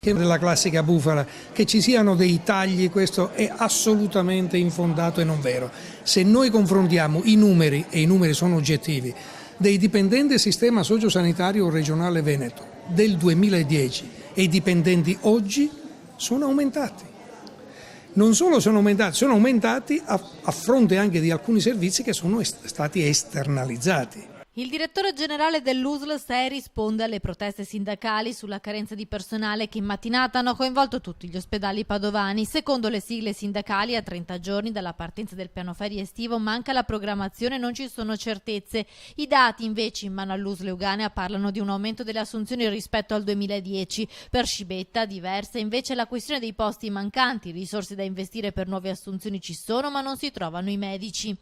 Che della classica bufala, che ci siano dei tagli, questo è assolutamente infondato e non vero. Se noi confrontiamo i numeri, e i numeri sono oggettivi, dei dipendenti del sistema sociosanitario regionale Veneto del 2010 e i dipendenti oggi, sono aumentati. Non solo sono aumentati a fronte anche di alcuni servizi che sono stati esternalizzati. Il direttore generale dell'USL SEI risponde alle proteste sindacali sulla carenza di personale che in mattinata hanno coinvolto tutti gli ospedali padovani. Secondo le sigle sindacali, a 30 giorni dalla partenza del piano ferie estivo manca la programmazione e non ci sono certezze. I dati invece in mano all'USL Euganea parlano di un aumento delle assunzioni rispetto al 2010. Per Scibetta, diversa invece la questione dei posti mancanti. Risorse da investire per nuove assunzioni ci sono, ma non si trovano i medici.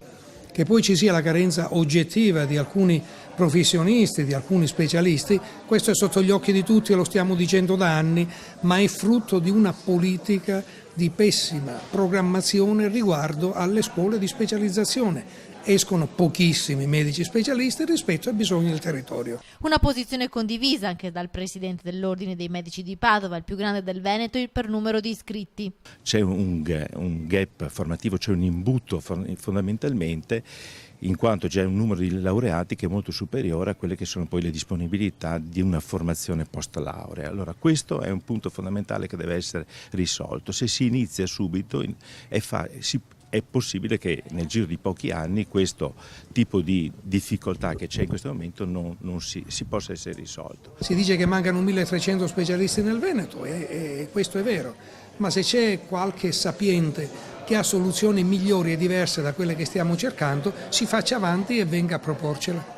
Che poi ci sia la carenza oggettiva di alcuni professionisti, di alcuni specialisti, questo è sotto gli occhi di tutti e lo stiamo dicendo da anni, ma è frutto di una politica di pessima programmazione riguardo alle scuole di specializzazione. Escono pochissimi medici specialisti rispetto ai bisogni del territorio. Una posizione condivisa anche dal presidente dell'Ordine dei Medici di Padova, il più grande del Veneto per numero di iscritti. C'è un gap formativo, c'è un imbuto fondamentalmente, in quanto c'è un numero di laureati che è molto superiore a quelle che sono poi le disponibilità di una formazione post laurea. Allora questo è un punto fondamentale che deve essere risolto. Se si inizia subito è possibile che nel giro di pochi anni questo tipo di difficoltà che c'è in questo momento non si possa essere risolto. Si dice che mancano 1300 specialisti nel Veneto e questo è vero, ma se c'è qualche sapiente che ha soluzioni migliori e diverse da quelle che stiamo cercando, si faccia avanti e venga a proporcela.